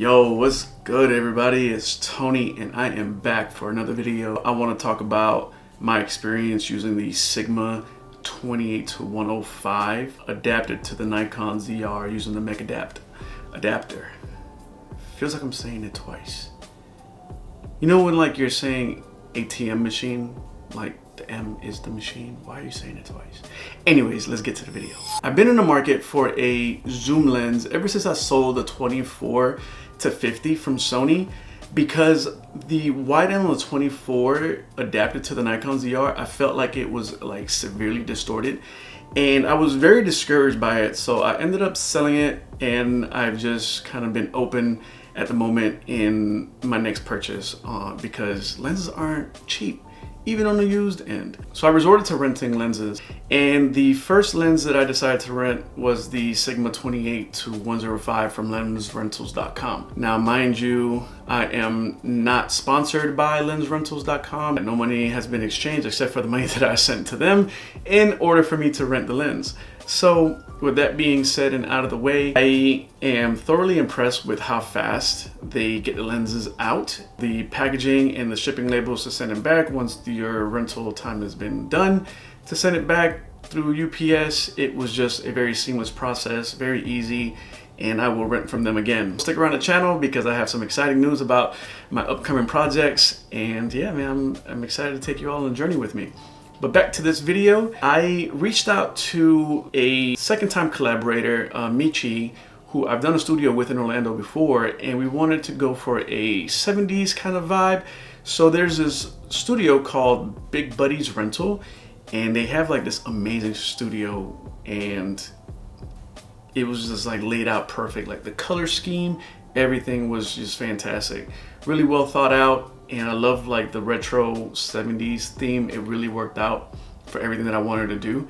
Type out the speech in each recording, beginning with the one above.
Yo, what's good everybody? It's Tony and I am back for another video. I want to talk about my experience using the Sigma 28-105 adapted to the Nikon ZR using the Mech adapter. Feels like I'm saying it twice. You know when like you're saying ATM machine, like the M is the machine? Why are you saying it twice? Anyways, let's get to the video. I've been in the market for a zoom lens ever since I sold the 24-50 from Sony, because the wide angle of 24 adapted to the Nikon ZR, I felt like it was like severely distorted and I was very discouraged by it. So I ended up selling it and I've just kind of been open at the moment in my next purchase because lenses aren't cheap, even on the used end. So I resorted to renting lenses, and the first lens that I decided to rent was the Sigma 28-105 from lensrentals.com. Now, mind you, I am not sponsored by lensrentals.com. No money has been exchanged except for the money that I sent to them in order for me to rent the lens. So with that being said and out of the way, I am thoroughly impressed with how fast they get the lenses out. The packaging and the shipping labels to send them back once your rental time has been done. To send it back through UPS, it was just a very seamless process, very easy, and I will rent from them again. Stick around the channel because I have some exciting news about my upcoming projects, and yeah, man, I'm excited to take you all on a journey with me. But back to this video, I reached out to a second-time collaborator, Michi, who I've done a studio with in Orlando before, and we wanted to go for a 70s kind of vibe. So there's this studio called Big Buddy's Rental, and they have like this amazing studio, and it was just like laid out perfect. Like the color scheme, everything was just fantastic. Really well thought out. And I love like the retro 70s theme. It really worked out for everything that I wanted to do.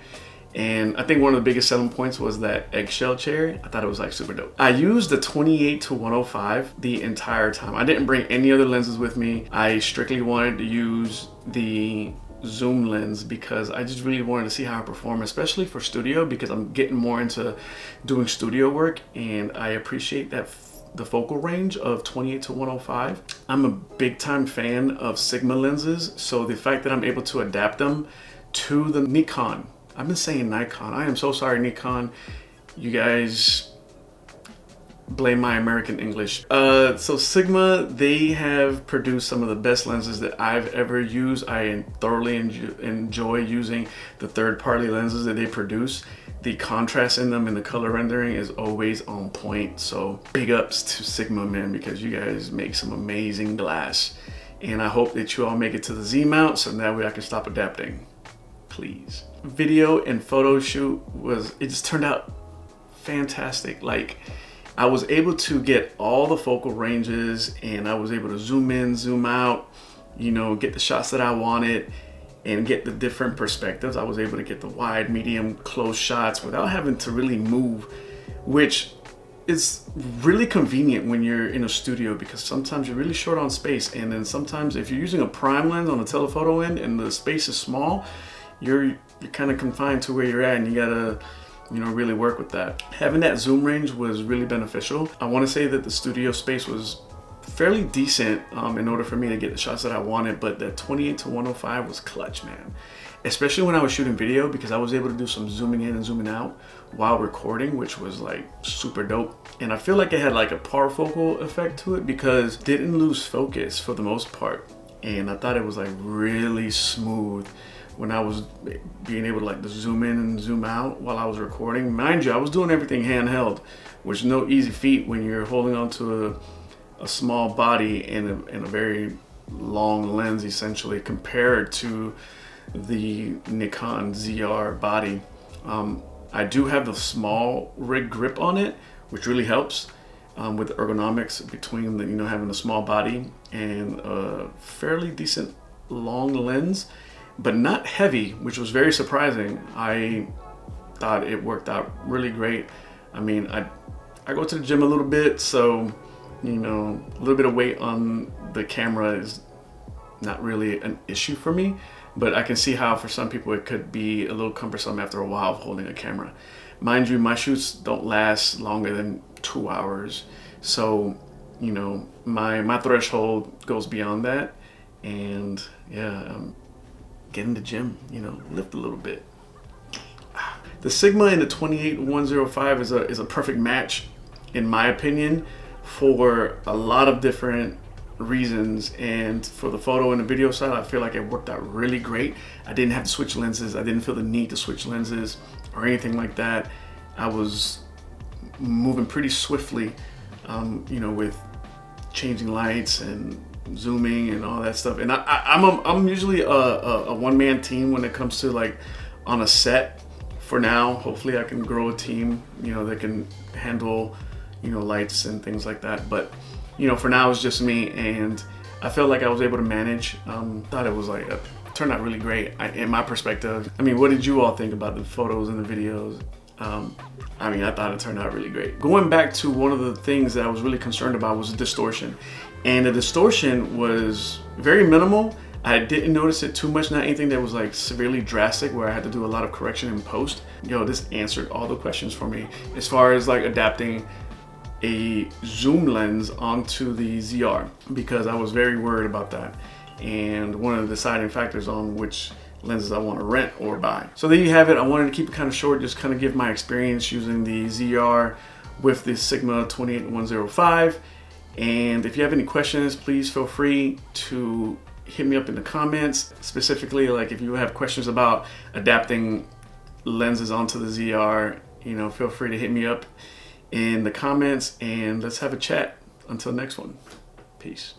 And I think one of the biggest selling points was that eggshell chair. I thought it was like super dope. I used the 28-105 the entire time. I didn't bring any other lenses with me. I strictly wanted to use the zoom lens because I just really wanted to see how I perform, especially for studio, because I'm getting more into doing studio work and I appreciate that the focal range of 28-105. I'm a big time fan of Sigma lenses, so the fact that I'm able to adapt them to the Nikon. I've been saying Nikon. I am so sorry, Nikon. You guys blame my American English. So Sigma, they have produced some of the best lenses that I've ever used. I thoroughly enjoy using the third-party lenses that they produce. The contrast in them and the color rendering is always on point. So big ups to Sigma, man, because you guys make some amazing glass. And I hope that you all make it to the Z mount so that way I can stop adapting, please. Video and photo shoot it just turned out fantastic. Like I was able to get all the focal ranges and I was able to zoom in, zoom out, you know, get the shots that I wanted and get the different perspectives. I was able to get the wide, medium, close shots without having to really move, which is really convenient when you're in a studio because sometimes you're really short on space, and then sometimes if you're using a prime lens on the telephoto end and the space is small, you're kind of confined to where you're at and you gotta, you know, really work with that. Having that zoom range was really beneficial. I want to say that the studio space was fairly decent in order for me to get the shots that I wanted, but the 28-105 was clutch, man. Especially when I was shooting video, because I was able to do some zooming in and zooming out while recording, which was like super dope. And I feel like it had like a parfocal effect to it because it didn't lose focus for the most part. And I thought it was like really smooth when I was being able to like zoom in and zoom out while I was recording. Mind you, I was doing everything handheld, which is no easy feat when you're holding on to a small body and a very long lens, essentially, compared to the Nikon ZR body. I do have the small rig grip on it, which really helps with the ergonomics between the, you know, having a small body and a fairly decent long lens, but not heavy, which was very surprising. I thought it worked out really great. I mean, I go to the gym a little bit, so you know, a little bit of weight on the camera is not really an issue for me, but I can see how for some people it could be a little cumbersome after a while of holding a camera. Mind you, my shoots don't last longer than 2 hours, so you know, my threshold goes beyond that. And yeah, get in the gym, you know, lift a little bit. The Sigma and the 28105 is a perfect match, in my opinion, for a lot of different reasons. And for the photo and the video side, I feel like it worked out really great. I didn't have to switch lenses. I didn't feel the need to switch lenses or anything like that. I was moving pretty swiftly, you know, with changing lights and zooming and all that stuff. And I'm usually a one-man team when it comes to like on a set. For now, hopefully I can grow a team, you know, that can handle, you know, lights and things like that. But, you know, for now it's just me, and I felt like I was able to manage. Thought it was like, turned out really great in my perspective. I mean, what did you all think about the photos and the videos? I mean, I thought it turned out really great. Going back to one of the things that I was really concerned about was the distortion. And the distortion was very minimal. I didn't notice it too much, not anything that was like severely drastic where I had to do a lot of correction in post. Yo, this answered all the questions for me as far as like adapting a zoom lens onto the ZR, because I was very worried about that. And one of the deciding factors on which lenses I want to rent or buy. So there you have it. I wanted to keep it kind of short, just kind of give my experience using the ZR with the Sigma 28105. And if you have any questions, please feel free to hit me up in the comments. Specifically, like if you have questions about adapting lenses onto the ZR, you know, feel free to hit me up in the comments and let's have a chat. Until next one, peace.